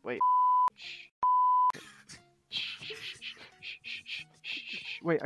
Wait. Shh. Shh. Shh. Wait.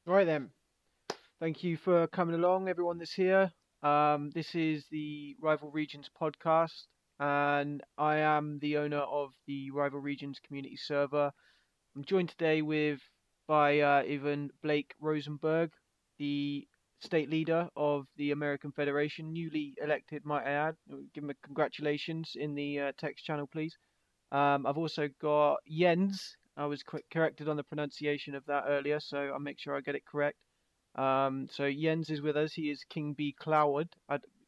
Right then. Thank you for coming along, everyone that's here. This is the Rival Regions podcast, and I am the owner of the Rival Regions community server. I'm joined today by Ivan Blake Rosenberg, the state leader of the American Federation, newly elected, might I add. Give him a congratulations in the text channel, please. I've also got Jens. I was corrected on the pronunciation of that earlier, so I'll make sure I get it correct. So Jens is with us. He is King B. Cloward.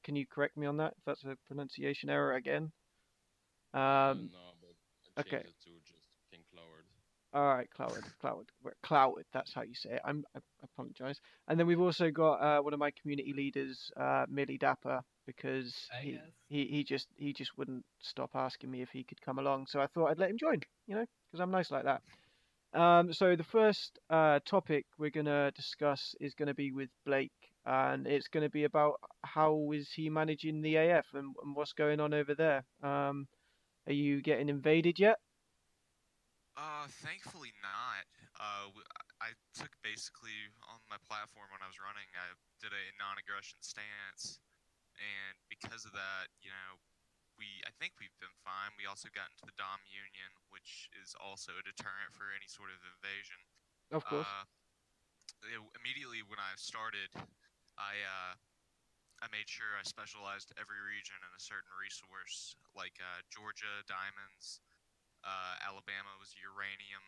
Can you correct me on that if that's a pronunciation error again? Um, No, but I okay. changed it to just King Cloward. All right, Cloward. That's how you say it. I apologize. And then we've also got one of my community leaders, Millie Dapper, because I guess. he just wouldn't stop asking me if he could come along. So I thought I'd let him join, because I'm nice like that. So the first topic we're gonna discuss is gonna be with Blake, and it's gonna be about how is he managing the AF and what's going on over there. Are you getting invaded yet? Thankfully not. I took basically on my platform when I was running, I did a non-aggression stance, and because of that, I think we've been fine. We also got into the Dom Union, which is also a deterrent for any sort of invasion. Of course. Uh, Immediately when I started, I made sure I specialized every region in a certain resource, like Georgia diamonds, Alabama was uranium,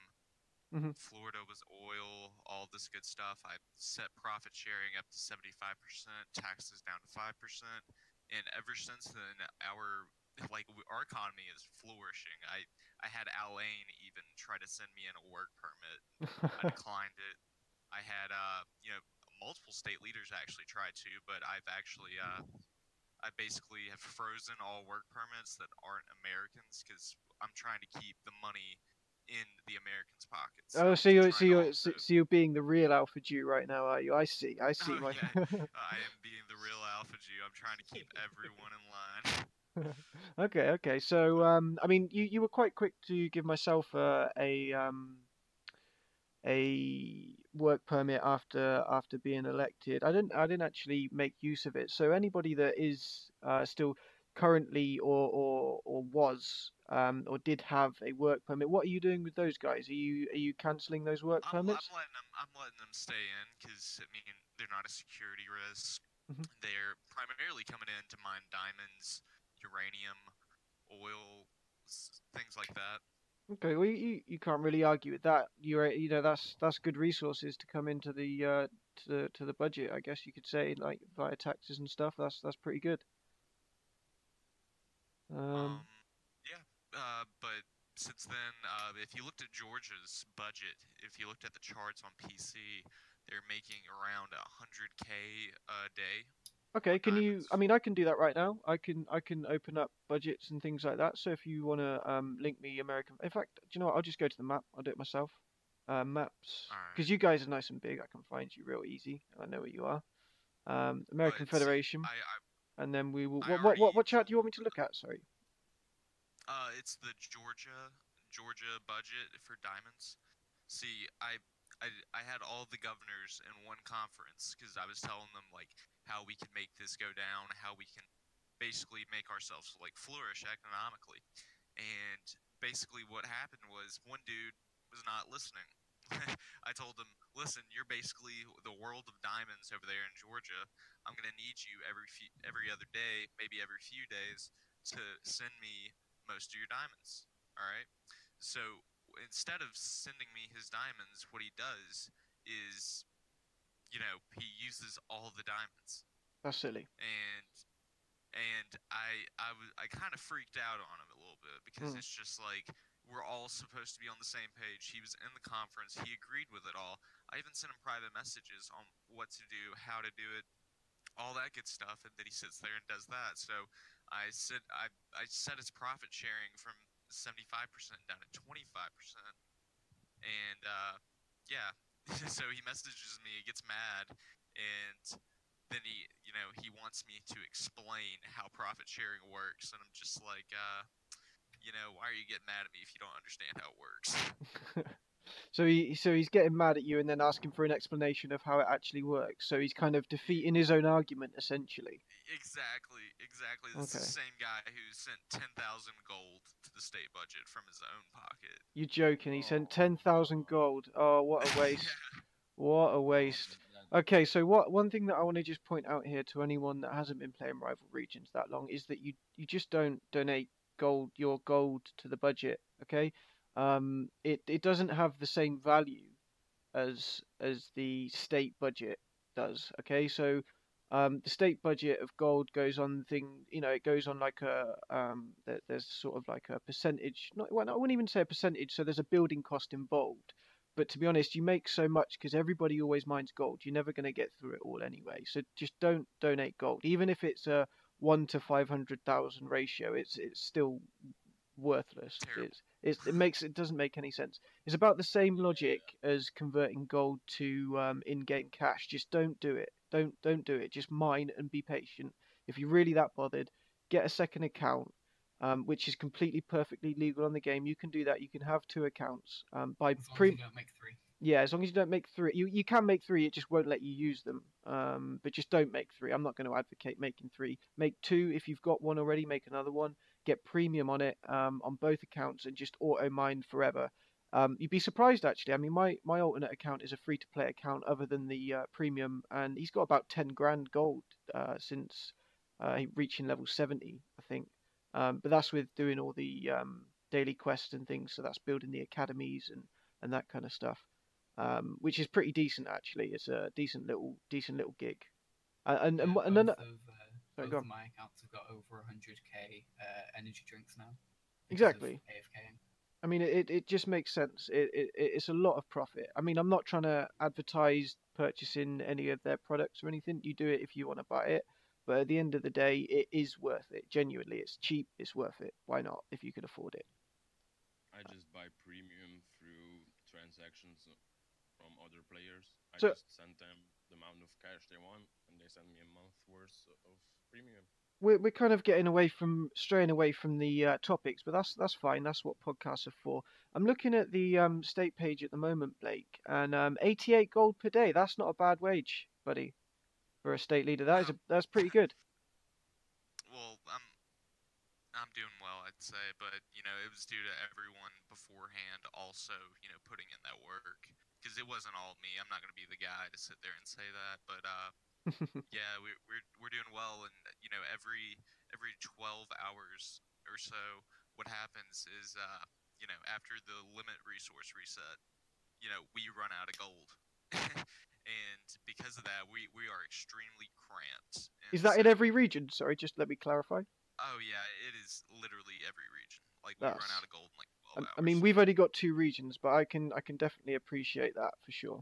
Hmm. Florida was oil, all this good stuff. I set profit sharing up to 75%, taxes down to 5%. And ever since then, our economy is flourishing. I had Alain even try to send me in a work permit. I declined it. I had multiple state leaders actually try to, but I basically have frozen all work permits that aren't Americans because I'm trying to keep the money in the Americans' pockets. Oh, I'm trying to also. so you're being the real Alpha Jew right now, are you? I see. Oh My yeah, I am being the real alpha Jew. I'm trying to keep everyone in line. okay. So, I mean, you were quite quick to give myself a work permit after being elected. I didn't actually make use of it. So anybody that is still currently or was or did have a work permit, what are you doing with those guys? Are you cancelling those work permits? I'm letting them stay in because I mean they're not a security risk. Hmm. They're primarily coming in to mine diamonds, uranium, oil, things like that. Okay, well you can't really argue with that. That's good resources to come into the to the budget, I guess you could say, like via taxes and stuff. That's pretty good. Um, Um, yeah, but since then, if you looked at Georgia's budget, if you looked at the charts on PC, they're making around 100K a day Okay, on can you? I diamonds. mean, I can do that right now. I can open up budgets and things like that. So if you want to link me American, in fact, do you know what? I'll just go to the map. I'll do it myself. Maps, All because right, you guys are nice and big. I can find you real easy. I know where you are. American but see, Federation, and then we will. I already What chart do you want me to look at? Sorry. it's the Georgia budget for diamonds. See, I had all the governors in one conference because I was telling them like how we can make this go down, how we can basically make ourselves like flourish economically. And basically what happened was one dude was not listening. I told him, "Listen, you're basically the world of diamonds over there in Georgia. I'm going to need you every other day, maybe every few days to send me most of your diamonds." All right? So, instead of sending me his diamonds, what he does is, he uses all the diamonds. That's silly. And I kind of freaked out on him a little bit because Mm. it's just like we're all supposed to be on the same page. He was in the conference, he agreed with it all. I even sent him private messages on what to do, how to do it, all that good stuff, and then he sits there and does that. So I set his profit sharing from 75% down to 25%, and yeah, so he messages me, he gets mad, and then he wants me to explain how profit sharing works, and I'm just like, why are you getting mad at me if you don't understand how it works? So he's getting mad at you and then asking for an explanation of how it actually works. So he's kind of defeating his own argument essentially. Exactly. This is Okay. the same guy who sent 10,000 gold to the state budget from his own pocket. You're joking. He sent Oh, 10,000 gold. Oh, what a waste. Yeah. What a oh, waste. that Okay, so one thing that I want to just point out here to anyone that hasn't been playing Rival Regions that long is that you just don't donate your gold to the budget, okay? It doesn't have the same value as the state budget. does. Okay, so the state budget of gold goes on it goes on like there's sort of like a percentage. Not well, I wouldn't even say a percentage. So there's a building cost involved. But to be honest, you make so much because everybody always mines gold. You're never going to get through it all anyway. So just don't donate gold, even if it's a 1 to 500,000 ratio. It's still worthless. Terrible. It doesn't make any sense. It's about the same logic as converting gold to in-game cash. Just don't do it. Don't do it. Just mine and be patient. If you're really that bothered, get a second account, which is completely perfectly legal on the game. You can do that. You can have two accounts. By As long as you don't make 3. Yeah, as long as you don't make 3, you can make 3. It just won't let you use them. But just don't make 3. I'm not going to advocate making 3. Make 2 if you've got one already. Make another one. Get premium on it on both accounts and just auto mine forever. You'd be surprised actually. I mean, my alternate account is a free to play account other than the premium, and he's got about 10 grand gold since reaching level 70, I think. But that's with doing all the daily quests and things. So that's building the academies and that kind of stuff. Which is pretty decent actually. It's a decent little gig. And Yeah, and then both sorry, of go on. my accounts have got over 100k energy drinks now. because of Exactly. AFKing. I mean, it just makes sense. It's a lot of profit. I mean, I'm not trying to advertise purchasing any of their products or anything. You do it if you want to buy it. But at the end of the day, it is worth it. Genuinely, it's cheap. It's worth it. Why not if you can afford it? I just buy premium through transactions from other players. I So just send them the amount of cash they want, and they send me a month worth of premium. we're kind of straying away from the topics, but that's fine. That's what podcasts are for. I'm looking at the state page at the moment, Blake, and 88 gold per day. That's not a bad wage, buddy, for a state leader. No, That's pretty good. well, I'm doing well, I'd say, but it was due to everyone beforehand also, putting in that work because it wasn't all me. I'm not gonna be the guy to sit there and say that, but yeah, we're doing well, and every 12 hours or so, what happens is after the limit resource reset, we run out of gold, and because of that, we are extremely cramped, and Is that in so every region? Sorry, just let me clarify. oh yeah, it is literally every region. Like we run out That's. of gold in like 12 I mean, hours. we've only got 2 regions, but I can definitely appreciate that for sure.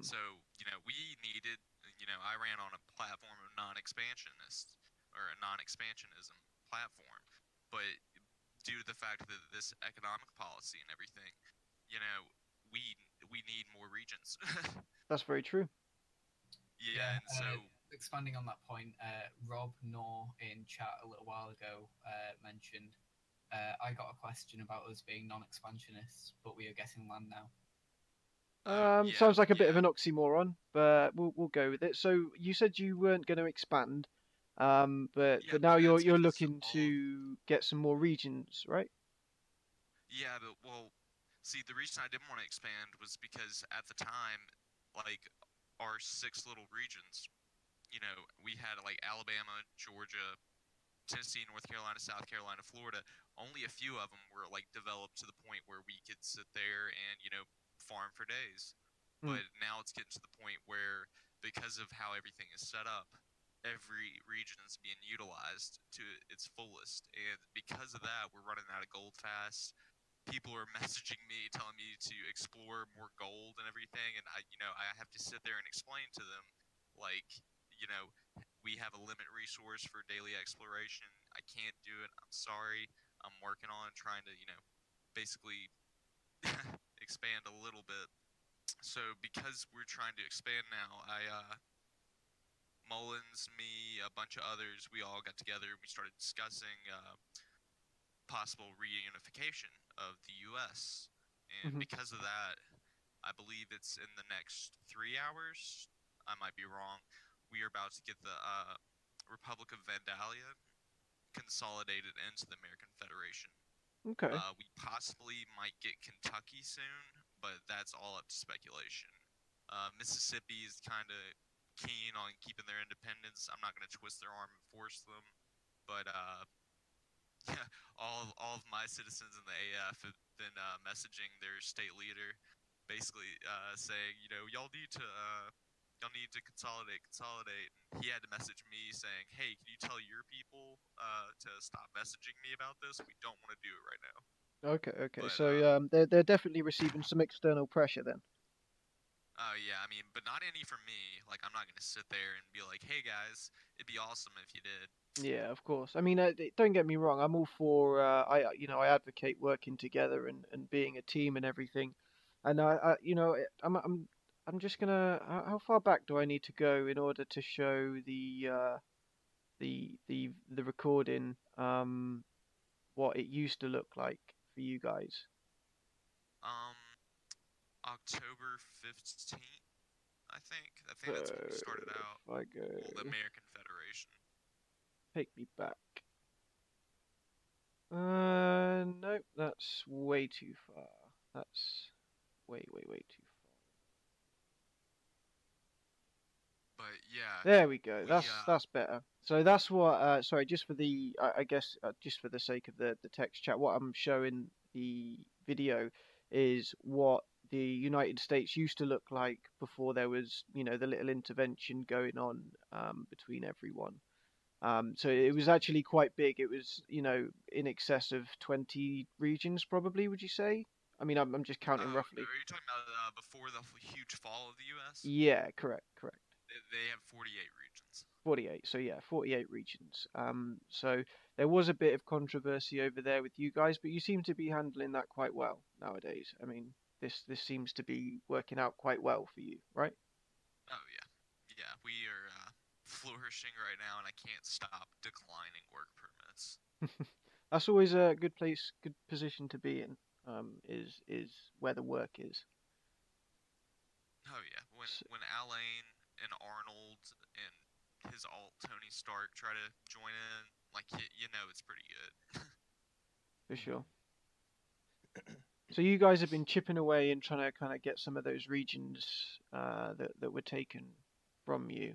So, we needed, I ran on a platform of non-expansionist or a non-expansionism platform, but due to the fact that this economic policy and everything, you know, we need more regions. That's very true. Yeah, and so Expanding on that point, Rob Knorr in chat a little while ago mentioned, I got a question about us being non-expansionists, but we are getting land now. yeah, Sounds like a bit of yeah, an oxymoron, but we'll go with it. So you said you weren't going to expand, but yeah, now but that's you're because looking all of to get some more regions, right? yeah, but well, see, the reason I didn't want to expand was because at the time, like our 6 little regions, we had like Alabama, Georgia, Tennessee, North Carolina, South Carolina, Florida. Only a few of them were like developed to the point where we could sit there and farm for days. Hmm. But now it's getting to the point where because of how everything is set up, every region is being utilized to its fullest, and because of that, we're running out of gold fast. People are messaging me telling me to explore more gold and everything, and I have to sit there and explain to them like you know we have a limit resource for daily exploration. I can't do it. I'm sorry. I'm working on trying to basically expand a little bit. So because we're trying to expand now, Mullins, me, a bunch of others, we all got together and we started discussing possible reunification of the U.S. And Hmm. because of that, I believe it's in the next 3 hours. I might be wrong. We are about to get the Republic of Vandalia consolidated into the American Federation. Okay. We possibly might get Kentucky soon, but that's all up to speculation. Mississippi is kind of keen on keeping their independence. I'm not going to twist their arm and force them, but all of my citizens in the AF have been messaging their state leader basically saying, y'all need to consolidate. And he had to message me saying, hey, can you tell your people to stop messaging me about this? We don't want to do it right now. Okay. But So they're definitely receiving some external pressure then. oh yeah, I mean, but not any from me. Like, I'm not gonna sit there and be like, hey guys, it'd be awesome if you did. Yeah, of course. I mean, don't get me wrong. I'm all for I advocate working together and being a team and everything. And I'm just gonna. How far back do I need to go in order to show the recording what it used to look like for you guys? Um, October 15th, I think. I So think that's when we started out. if I go, Well, the American Federation. take me back. Nope, that's way too far. That's way too But yeah, far. There we go. we That's better. So that's what. Sorry, just for the. I guess just for the sake of the text chat, what I'm showing the video is what the United States used to look like before there was, the little intervention going on between everyone. So it was actually quite big. It was, in excess of 20 regions, probably, would you say? I mean, I'm just counting oh, roughly. are you talking about before the huge fall of the U.S.? Yeah, correct. They have 48 regions. 48. So yeah, 48 regions. So there was a bit of controversy over there with you guys, but you seem to be handling that quite well nowadays. I mean, this seems to be working out quite well for you, right? Oh yeah, we are flourishing right now, and I can't stop declining work permits. That's always a good place, good position to be in. Is where the work is. Oh yeah, when Alain and Arnold and his alt Tony Stark try to join in, like it's pretty good. For sure. So you guys have been chipping away and trying to kind of get some of those regions that were taken from you.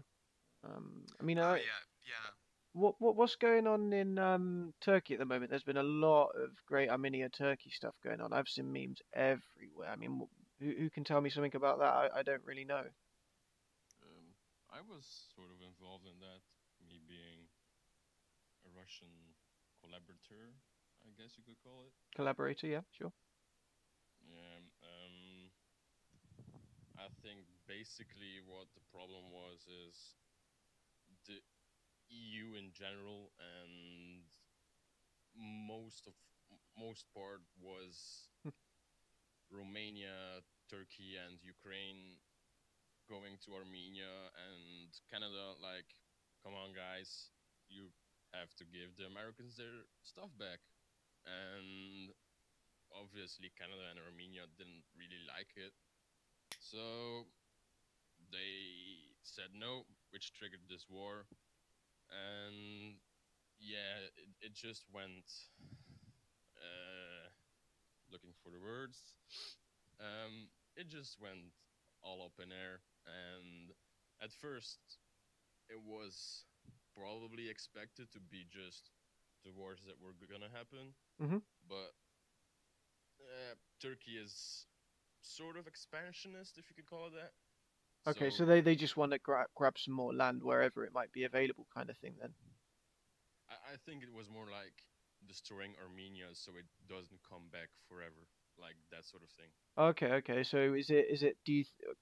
I mean, Oh yeah. what's going on in Turkey at the moment? There's been a lot of great Armenia Turkey stuff going on. I've seen memes everywhere. I mean, who can tell me something about that? I don't really know. I was sort of involved in that, me being a Russian collaborator, I guess you could call it. Collaborator, yeah, sure. Yeah, I think basically what the problem was is the EU in general, and most part was Romania, Turkey, and Ukraine going to Armenia and Canada. Like, come on, guys, you have to give the Americans their stuff back. And obviously, Canada and Armenia didn't really like it, so they said no, which triggered this war. And yeah, it just went looking for the words. It just went all up in air, and at first it was probably expected to be just the wars that were gonna happen. Mhm. But Turkey is sort of expansionist, if you could call it that. Okay, so they just want to grab some more land wherever it might be available, kind of thing. Then. I think it was more like destroying Armenia so it doesn't come back forever, like that sort of thing. Okay. So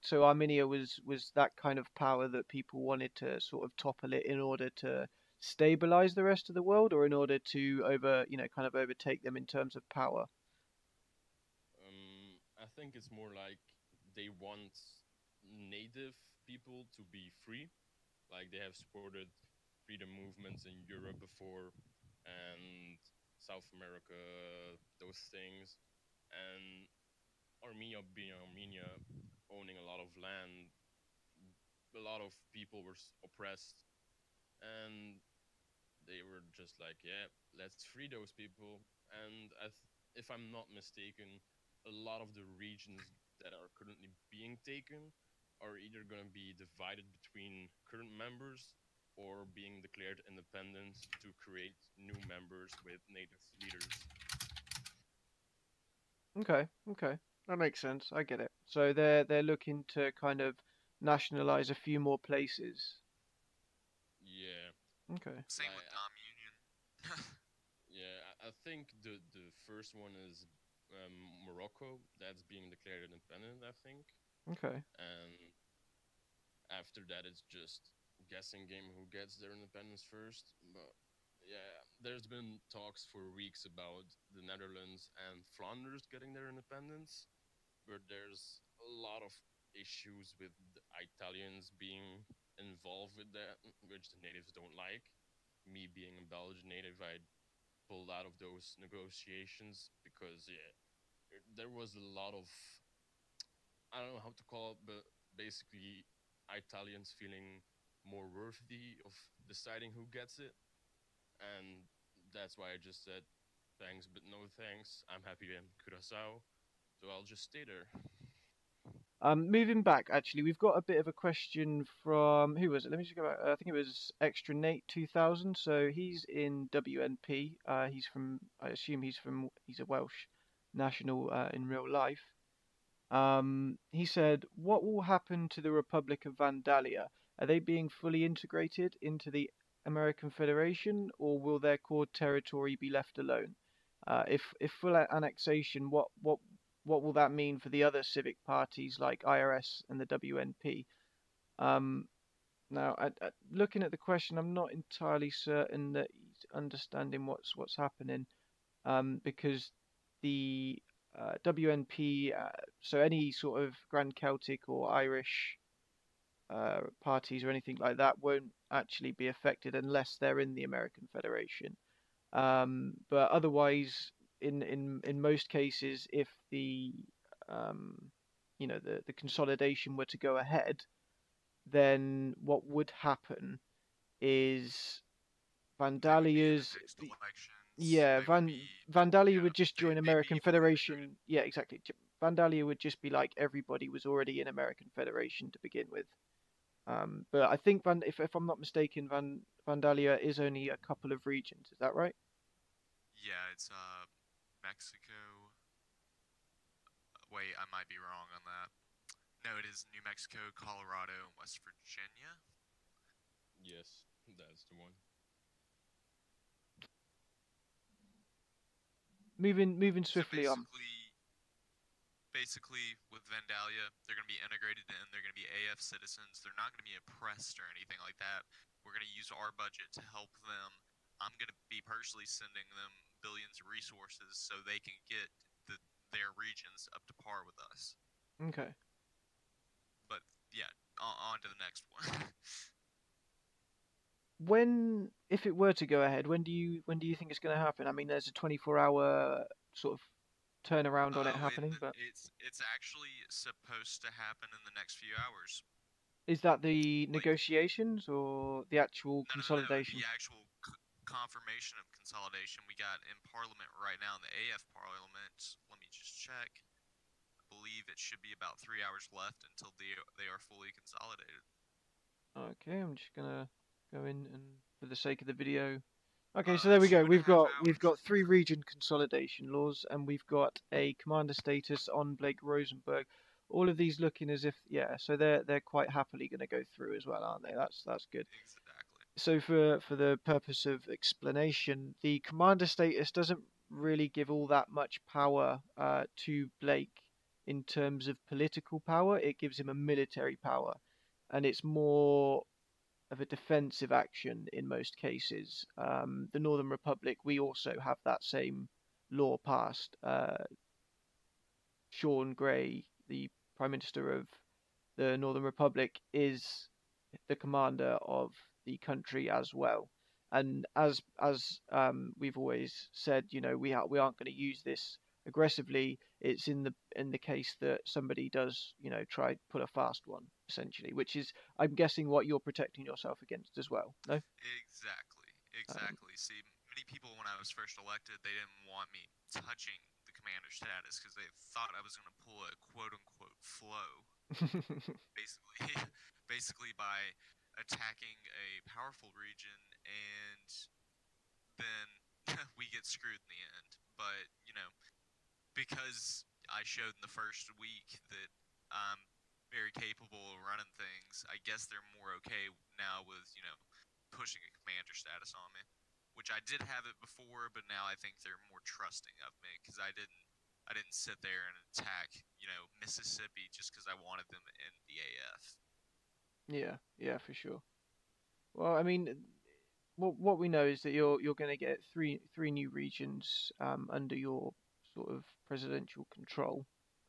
so Armenia was that kind of power that people wanted to sort of topple it in order to stabilize the rest of the world, or in order to kind of overtake them in terms of power? I think it's more like they want native people to be free. Like, they have supported freedom movements in Europe before, and South America, those things. And Armenia being Armenia, owning a lot of land, a lot of people were oppressed, and they were just like, yeah, let's free those people. And if I'm not mistaken, a lot of the regions that are currently being taken are either going to be divided between current members or being declared independent to create new members with native leaders. Okay. That makes sense. I get it. So they're looking to kind of nationalize a few more places. Yeah, Okay. Same with like Dom Union. yeah, I think the first one is Morocco. That's being declared independent, I think, Okay. and after that it's just guessing game who gets their independence first. But yeah, there's been talks for weeks about the Netherlands and Flanders getting their independence, but there's a lot of issues with the Italians being involved with that, which the natives don't like. Me being a Belgian native, I pulled out of those negotiations because yeah, there was a lot of, I don't know how to call it, but basically Italians feeling more worthy of deciding who gets it, and that's why I just said thanks but no thanks. I'm happy in Curacao, so I'll just stay there. Moving back, actually, we've got a bit of a question from who was it? Let me just go back. I think it was Extra Nate 2000. So he's in WNP. He's from, I assume he's a Welsh national in real life. He said, "What will happen to the Republic of Vandalia? Are they being fully integrated into the American Federation, or will their core territory be left alone? If full annexation, what will that mean for the other civic parties like IRS and the WNP?" Um, Now, looking at the question, I'm not entirely certain that he's understanding what's happening, because the WNP, so any sort of Grand Celtic or Irish parties or anything like that won't actually be affected unless they're in the American Federation. But otherwise, in most cases, if the um, the consolidation were to go ahead, then what would happen is They would be in the Vandalia's next elections. yeah, They would be, Vandalia yeah, would just join they'd be American fully integrated. Federation. Yeah, exactly. Vandalia would just be like everybody was already in American Federation to begin with. But I think if I'm not mistaken, Vandalia is only a couple of regions. Is that right? Yeah, it's Mexico. Wait, I might be wrong on that. No, it is New Mexico, Colorado, and West Virginia. Yes, that's the one. Moving So swiftly on. basically with Vandalia, they're going to be integrated in. They're going to be AF citizens. They're not going to be oppressed or anything like that. We're going to use our budget to help them. I'm going to be personally sending them billions of resources so they can get their regions up to par with us. Okay. But yeah, on to the next one. If it were to go ahead, when do you think it's going to happen? I mean, there's a 24-hour sort of turnaround on it happening, but It's actually supposed to happen in the next few hours. is that the Like, negotiations or the actual no. The consolidation? actual confirmation of consolidation we got in Parliament right now in the AF Parliament. Let me just check. I believe it should be about 3 hours left until they are fully consolidated. Okay, I'm just gonna go in and for the sake of the video. Okay, so there we Two go. and a half We've hours. got three region consolidation laws, and we've got a commander status on Blake Rosenberg. All of these looking as if yeah, so they're quite happily going to go through as well, aren't they? That's good. Exactly. So for the purpose of explanation, the commander status doesn't really give all that much power to Blake in terms of political power. It gives him a military power, and it's more of a defensive action in most cases. The Northern Republic, we also have that same law passed. Sean Grey, the Prime Minister of the Northern Republic, is the commander of the country as well. And as we've always said, we aren't going to use this aggressively. It's in the case that somebody does, try pull a fast one, essentially, which is, I'm guessing, what you're protecting yourself against as well. No. Exactly. Um, Exactly. See, many people when I was first elected, they didn't want me touching the commander status because they thought I was going to pull a quote unquote flow. Basically, basically by attacking a powerful region, and then we get screwed in the end. But because I showed in the first week that I'm very capable of running things. I guess they're more okay now with, pushing a commander status on me, which I did have it before, but now I think they're more trusting of me because I didn't sit there and attack, Mississippi just because I wanted them in the AF. Yeah, yeah, for sure. Well, I mean, what we know is that you're going to get three new regions under your sort of presidential control.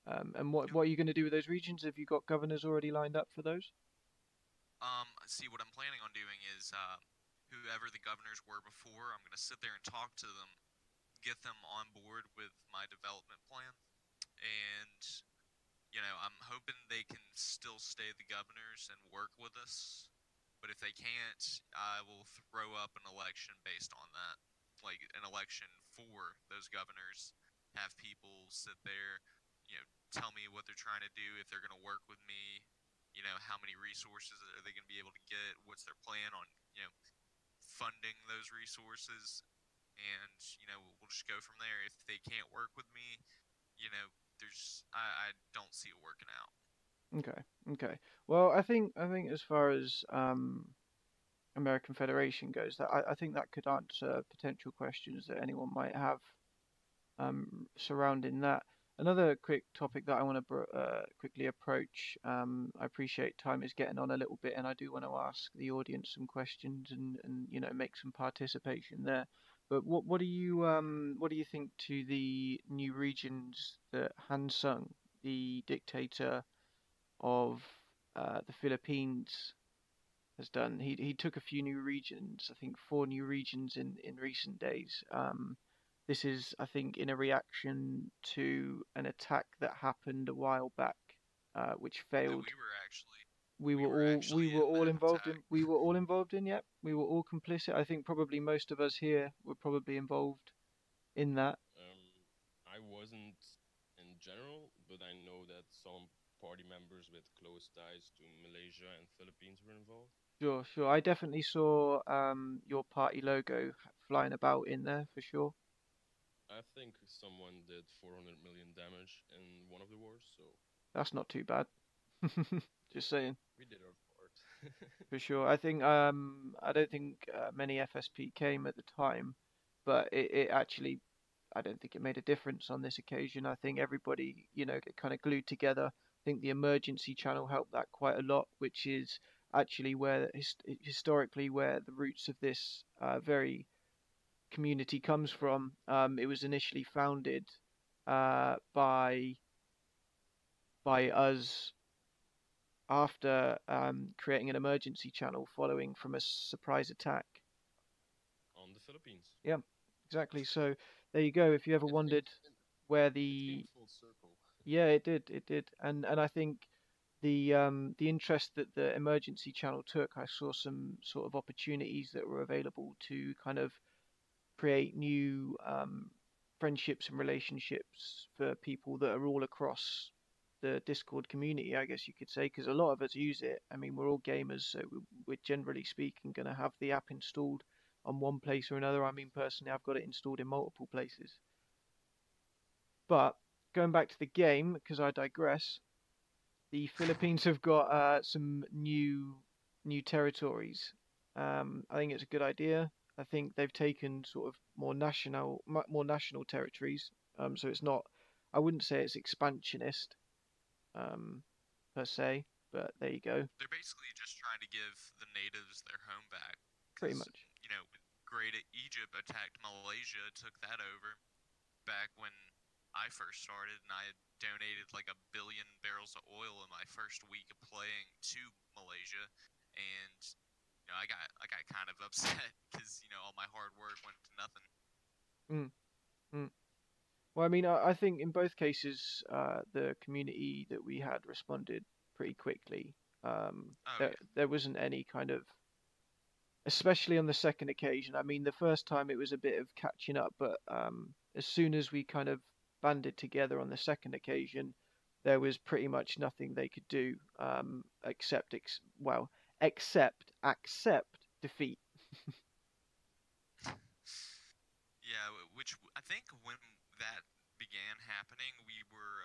And what are you going to do with those regions? Have you got governors already lined up for those? See, what I'm planning on doing is whoever the governors were before, I'm going to sit there and talk to them, get them on board with my development plan, and I'm hoping they can still stay the governors and work with us. But if they can't, I will throw up an election based on that, like an election for those governors. Have people sit there, tell me what they're trying to do, if they're going to work with me, how many resources are they going to be able to get, what's their plan on, funding those resources, and we'll just go from there. If they can't work with me, I don't see it working out. Okay, okay. Well, I think as far as American Federation goes, that I think that could answer potential questions that anyone might have surrounding that. Another quick topic that I want to quickly approach. I appreciate time is getting on a little bit, and I do want to ask the audience some questions and make some participation there. But what do you think to the new regions that Han Sung, the dictator of the Philippines, has done? He took a few new regions. I think four new regions in recent days. This is, I think, in a reaction to an attack that happened a while back, which failed. We were all involved in. We were all involved in. Yep, we were all complicit. I think probably most of us here were probably involved in that. I wasn't in general, but I know that some party members with close ties to Malaysia and Philippines were involved. Sure, sure. I definitely saw your party logo flying about in there for sure. I think someone did 400 million damage in one of the wars, so That's not too bad. Just saying. we did our part. For sure. I think I don't think many FSP came at the time, but it actually I don't think it made a difference on this occasion. I think everybody, kind of glued together. I think the emergency channel helped that quite a lot, which is actually where historically where the roots of this very community comes from. It was initially founded by us after creating an emergency channel following from a surprise attack. On the Philippines. Yeah, exactly. So there you go. If you ever wondered where It the came full circle. yeah, it did, and I think the interest that the emergency channel took, I saw some sort of opportunities that were available to kind of create new friendships and relationships for people that are all across the Discord community, I guess you could say, because a lot of us use it. I mean, we're all gamers, so we're generally speaking going to have the app installed on one place or another. I mean, personally, I've got it installed in multiple places. But going back to the game, because I digress, the Philippines have got some new territories. I think it's a good idea. I think they've taken sort of more national territories. So it's not. I wouldn't say it's expansionist, per se, but there you go. They're basically just trying to give the natives their home back. Pretty much. When Great Egypt attacked Malaysia, took that over back when I first started, and I had donated like 1 billion barrels of oil in my first week of playing to Malaysia, and I got kind of upset because all my hard work went to nothing. Mm, mm. Well, I mean, I think in both cases, the community that we had responded pretty quickly. There wasn't any kind of, especially on the second occasion. I mean, the first time it was a bit of catching up, but as soon as we kind of banded together on the second occasion, there was pretty much nothing they could do except accept defeat. Yeah, which I think when that began happening, we were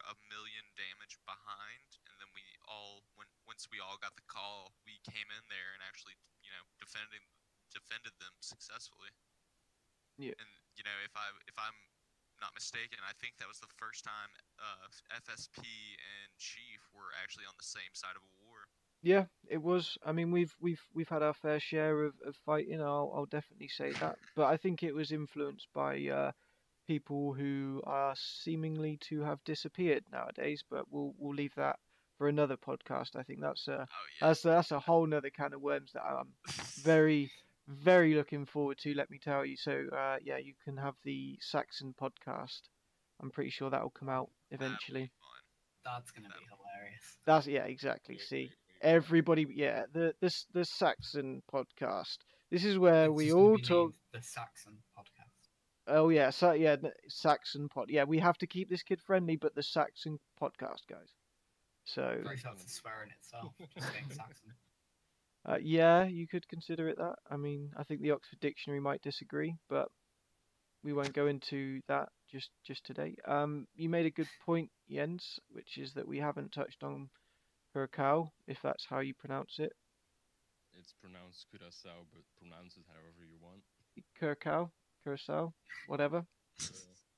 successfully. Yeah. And if I'm not mistaken, I think that was the first time FSP and Chief were actually on the same side of a war. Yeah, it was. I mean, we've had our fair share of fighting. I'll definitely say that. But I think it was influenced by people who are seemingly to have disappeared nowadays. But we'll leave that for another podcast. I think that's Oh yeah. that's a whole nother can of worms that I'm very very looking forward to. Let me tell you. So yeah, you can have the Saxon podcast. I'm pretty sure that will come out That'll be eventually. fun. That's gonna be hilarious. That's yeah, exactly. Wait, See, wait. everybody, yeah, the Saxon podcast. This is where It's we just gonna all be talk. named the Saxon podcast. Oh yeah, so yeah, Saxon pod. Yeah, we have to keep this kid friendly, but the Saxon podcast, guys. So Pretty sure that's a swear in itself. Just saying Saxon. yeah, you could consider it that. I mean, I think the Oxford Dictionary might disagree, but we won't go into that just today. You made a good point, Jens, which is that we haven't touched on Curacao, if that's how you pronounce it. It's pronounced Curaçao, but pronounce it however you want. Curacao, whatever. Yeah,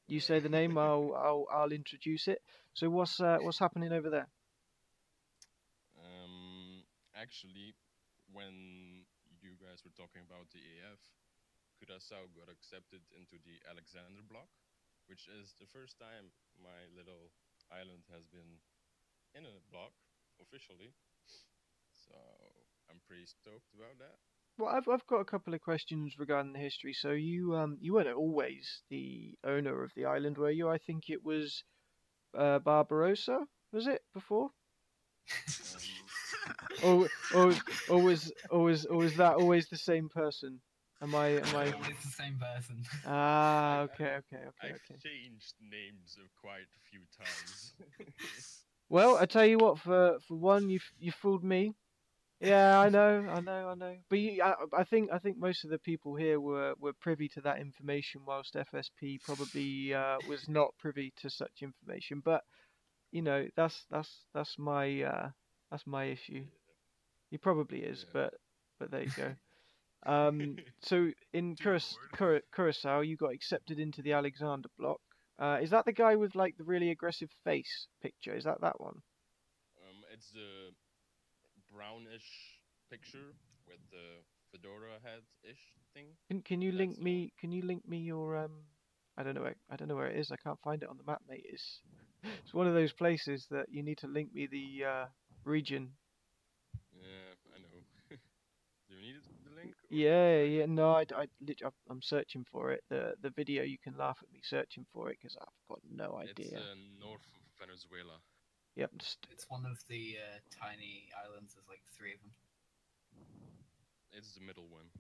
You say the name, I'll introduce it. So what's happening over there? Actually, when you guys were talking about the AF, Curaçao got accepted into the Alexander block, which is the first time my little island has been in a block officially. So I'm pretty stoked about that. Well, I've got a couple of questions regarding the history. So you weren't always the owner of the island, were you? I think it was Barbarossa, was it before? Or was that always the same person? Am I Always the same person. Ah, I- okay. I've changed names quite a few times. Well, I tell you what, for one, you fooled me. Yeah, I know. But I think most of the people here were privy to that information, whilst FSP probably was not privy to such information. But you know, that's my issue. He probably is, Yeah. but there you go. So in Dear Lord. Curacao, you got accepted into the Alexander block. Is that the guy with like the really aggressive face picture? Is that one? It's the brownish picture with the fedora head-ish thing. Can you That's link the one. me? Can you link me your I don't know where it is. I can't find it on the map, mate. It's one of those places that you need to link me the region. Yeah, I know. Do you need the link? Or Yeah, should I yeah. No, I'm searching for it. The video. You can laugh at me searching for it because I've got no It's idea. north of Venezuela. Yep. It's one of the tiny islands. There's like 3 of them. It's the middle one.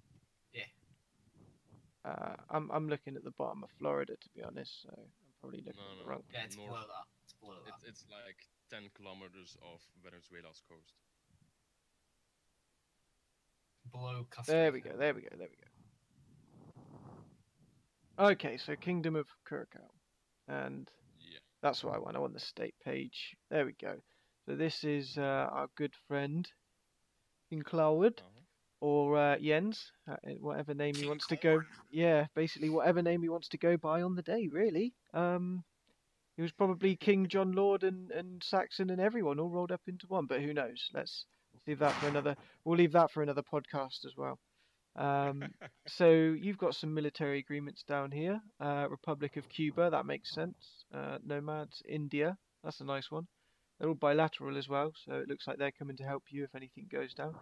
I'm looking at the bottom of Florida to be honest. So I'm probably looking at the No, wrong. Yeah, it's north. below that. It's below that. It's like 10 kilometers off Venezuela's coast. Below Costa There we Rica. go. There we go. Okay, so Kingdom of Curacao, and Yeah. that's what I want. I want the state page. There we go. So this is our good friend, King Claude, Uh-huh. or Jens, whatever name he King wants to go. Corn. Yeah, basically whatever name he wants to go by on the day, really. He was probably King John Lord and Saxon and everyone all rolled up into one, but who knows? Let's leave that for another. We'll leave that for another podcast as well. So you've got some military agreements down here. Republic of Cuba, that makes sense. Nomads, India, that's a nice one. They're all bilateral as well, so it looks like they're coming to help you if anything goes down.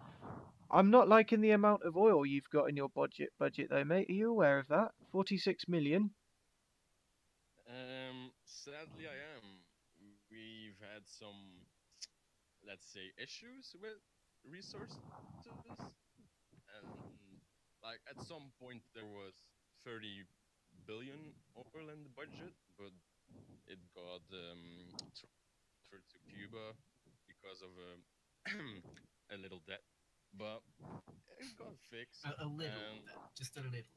I'm not liking the amount of oil you've got in your budget though, mate. Are you aware of that? 46 million. Sadly, I am. We've had some, let's say, issues with resources, and like at some point there was 30 billion oil in the budget, but it got transferred to Cuba because of a little debt. But it got fixed, A little and bit. Just a little.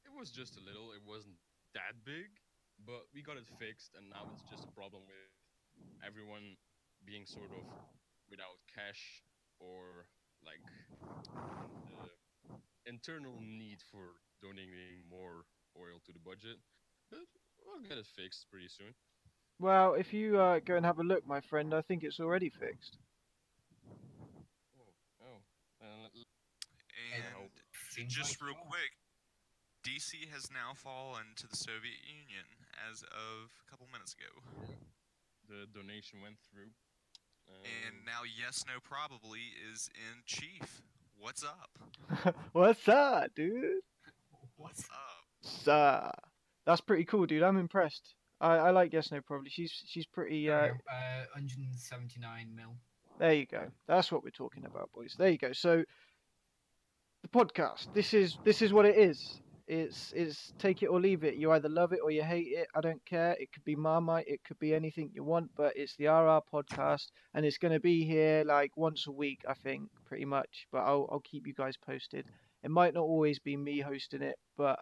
it was just a little. It wasn't that big, but we got it fixed, and now it's just a problem with everyone being sort of without cash or like the internal need for donating more oil to the budget. But we'll get it fixed pretty soon. Well, if you go and have a look, my friend, I think it's already fixed. Oh, and And Seems just like real fun. quick, DC has now fallen to the Soviet Union as of a couple minutes ago. the donation went through. And now Yes No Probably is in chief. What's up? What's up, dude? What's up? That's pretty cool, dude. I'm impressed. I like Yes No Probably. She's pretty. 179 mil. There you go. That's what we're talking about, boys. There you go. So the podcast. This is what it is. It's take it or leave it. You either love it or you hate it. I don't care. It could be Marmite. It could be anything you want. But it's the RR podcast, and it's going to be here like once a week, I think, pretty much. But I'll keep you guys posted. It might not always be me hosting it, but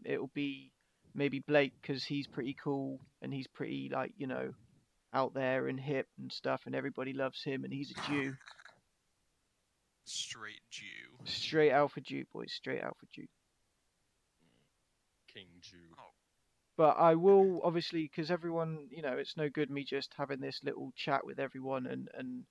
it'll be maybe Blake because he's pretty cool and he's pretty like out there and hip and stuff, and everybody loves him, and he's a Jew. Straight Jew. Straight Alpha Jew, boys. Straight Alpha Jew. King Jew. Oh. But I will obviously, because everyone, it's no good me just having this little chat with everyone and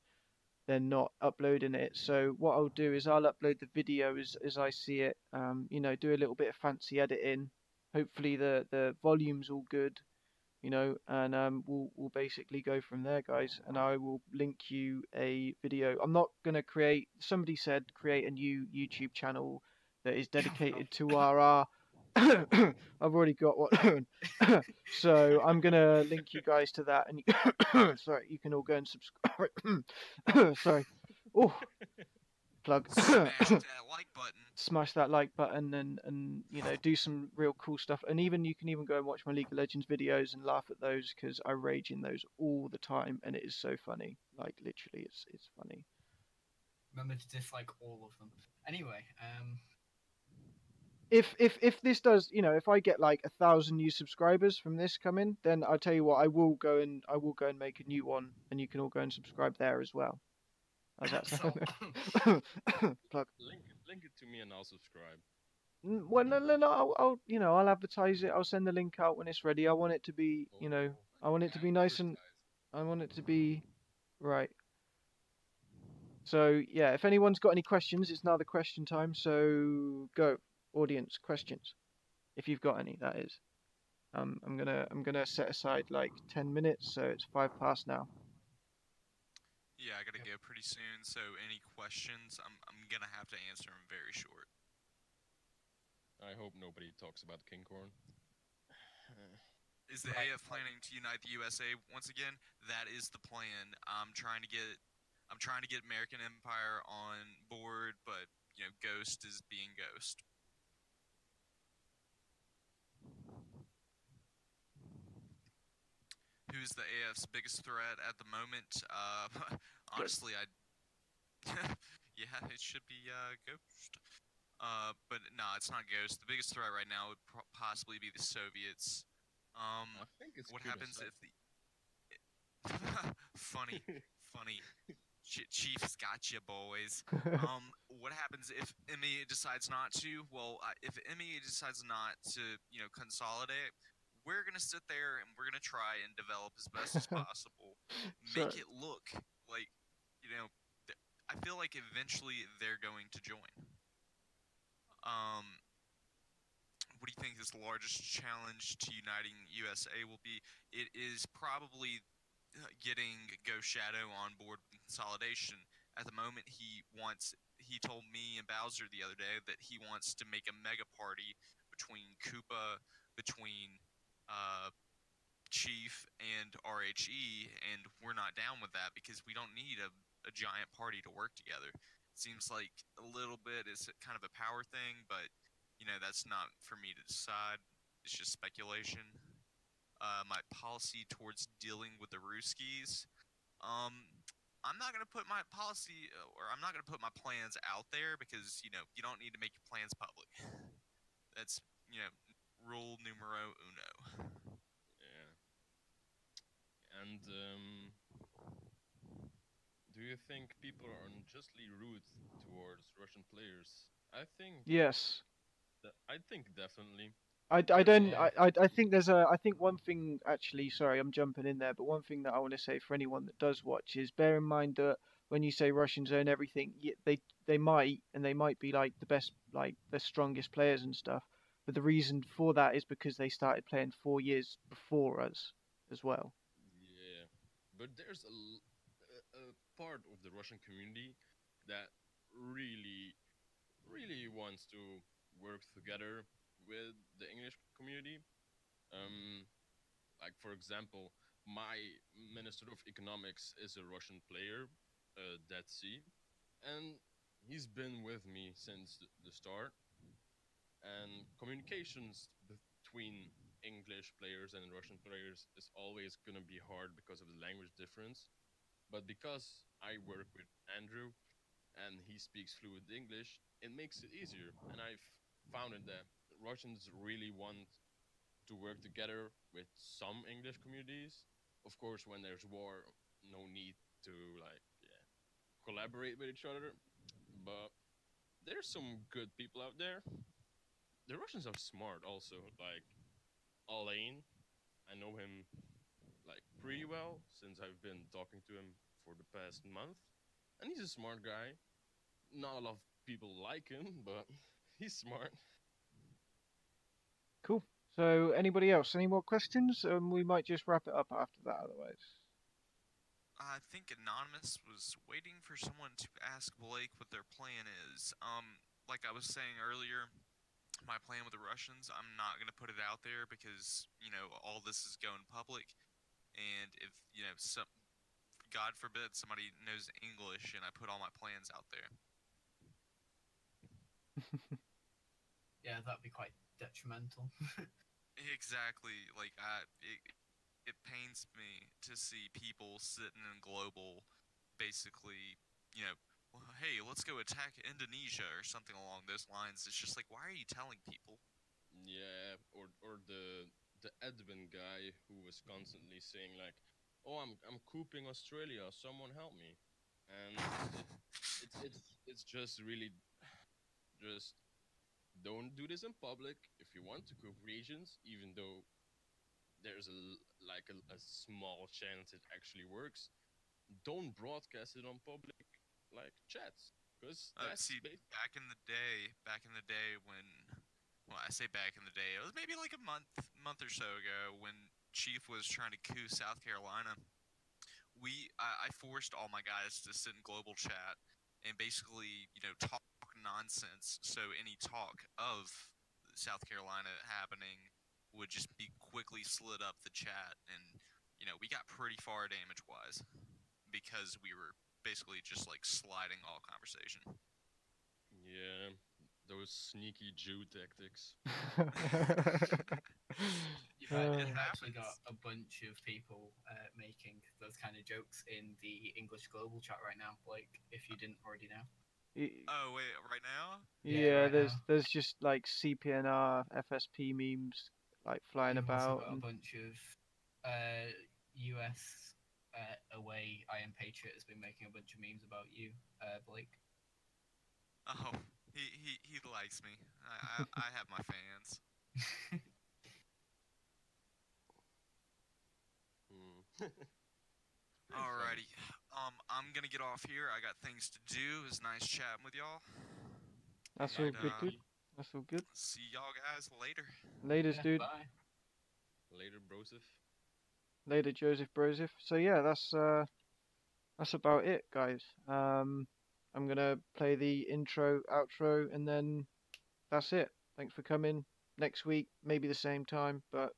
then not uploading it. So what I'll do is I'll upload the video as I see it. Do a little bit of fancy editing. Hopefully the volume's all good, and we'll basically go from there, guys. And I will link you a video. I'm not gonna create. Somebody said create a new YouTube channel that is dedicated to RR. I've already got one. So I'm gonna link you guys to that, and sorry, you can all go and subscribe. Sorry. Oh, plug. Smash that like button. Smash that like button and do some real cool stuff. And you can even go and watch my League of Legends videos and laugh at those because I rage in those all the time, and it is so funny. Like literally, it's funny. Remember to dislike all of them. Anyway, If this does, if I get like 1,000 new subscribers from this coming, then I'll tell you what, I will go and make a new one, and you can all go and subscribe there as well. How's that sound? Plug. Link it to me and I'll subscribe. Well, no, I'll advertise it. I'll send the link out when it's ready. I want it to be, I want it to be nice and I want it to be right. So yeah, if anyone's got any questions, it's now the question time. So go, audience, questions, if you've got any. That is. I'm gonna set aside like 10 minutes, so it's 5 past now. Yeah, I gotta go pretty soon. So any questions, I'm gonna have to answer them very short. I hope nobody talks about King Corn. Is the AF planning to unite the USA once again? That is the plan. I'm trying to get American Empire on board, but Ghost is being Ghost. Who's the AF's biggest threat at the moment? Honestly, yeah, it should be Ghost. But no, it's not Ghost. The biggest threat right now would possibly be the Soviets. I think it's what good happens as if the funny Chief's got you, boys. What happens if MEA decides not to? Well, if MEA decides not to, consolidate, we're gonna sit there and we're gonna try and develop as best as possible, make it look like, I feel like eventually they're going to join. What do you think is the largest challenge to uniting USA will be? It is probably getting Ghost Shadow on board with consolidation. At the moment, he told me and Bowser the other day that he wants to make a mega party between Koopa, between Chief and RHE, and we're not down with that because we don't need a giant party to work together. It seems like a little bit is kind of a power thing, but that's not for me to decide. It's just speculation. My policy towards dealing with the Ruskies. I'm not gonna put my policy, or I'm not gonna put my plans out there because you don't need to make your plans public. That's rule numero uno. Yeah. And Do you think people are unjustly rude towards Russian players? Yes. I think definitely. I There's a don't lot of I think there's a I think one thing actually, sorry, I'm jumping in there, but one thing that I want to say for anyone that does watch is bear in mind that when you say Russians own everything, they might, and they might be like the best, like the strongest players and stuff, but the reason for that is because they started playing 4 years before us as well. yeah, but there's a part of the Russian community that really really wants to work together with the English community. Um, like for example, my Minister of Economics is a Russian player, Dead Sea, and he's been with me since the start. And communications between English players and Russian players is always gonna be hard because of the language difference. But because I work with Andrew and he speaks fluent English, it makes it easier. And I've found it that Russians really want to work together with some English communities. Of course, when there's war, no need to like collaborate with each other. But there's some good people out there. The Russians are smart also. Like Alain, I know him like pretty well since I've been talking to him for the past month, and he's a smart guy. Not a lot of people like him, but he's smart. Cool. So anybody else? Any more questions? We might just wrap it up after that, otherwise. I think Anonymous was waiting for someone to ask Blake what their plan is. Like I was saying earlier, my plan with the Russians, I'm not gonna put it out there because all this is going public, and if some God forbid somebody knows English and I put all my plans out there. Yeah, that'd be quite detrimental. Exactly. Like it pains me to see people sitting in global, basically, you know, well, hey, let's go attack Indonesia or something along those lines. It's just like, why are you telling people? Yeah, or the Edwin guy who was constantly saying like, "Oh, I'm cooping Australia. Someone help me," and it's just really just don't do this in public if you want to coop regions, even though there's a small chance it actually works. Don't broadcast it on public like chats, because that's See, back in the day when, well, I say back in the day, it was maybe like a month or so ago when Chief was trying to coup South Carolina. I forced all my guys to sit in global chat and basically talk nonsense. So any talk of South Carolina happening would just be quickly slid up the chat, and we got pretty far damage wise because we were basically just like sliding all conversation. yeah, those sneaky Jew tactics. You've actually happens. got a bunch of people making those kind of jokes in the English global chat right now, Blake, if you didn't already know. Oh wait, right now? Yeah, right now. there's just like CPNR, FSP memes like flying You've also about. got a bunch of US away I Am Patriot has been making a bunch of memes about you, Blake. Oh, he likes me. I have my fans. Hmm. Alrighty. I'm gonna get off here. I got things to do. It was nice chatting with y'all. That's And, all good, dude. That's all good. See y'all guys later. Laters, dude. Bye. Later, Broseph. Later, Joseph Broseph. So yeah, that's about it, guys. I'm gonna play the intro, outro, and then that's it. Thanks for coming. Next week, maybe the same time, but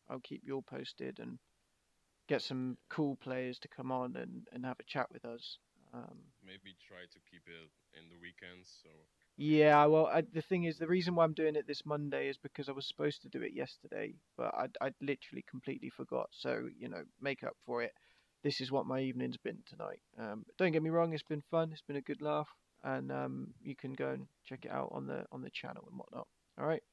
I'll keep you all posted and get some cool players to come on and have a chat with us. Maybe try to keep it in the weekends. So Yeah, well, the thing is, the reason why I'm doing it this Monday is because I was supposed to do it yesterday, but I'd literally completely forgot. So, make up for it. This is what my evening's been tonight. Don't get me wrong, it's been fun. It's been a good laugh, and you can go and check it out on the channel and whatnot. All right.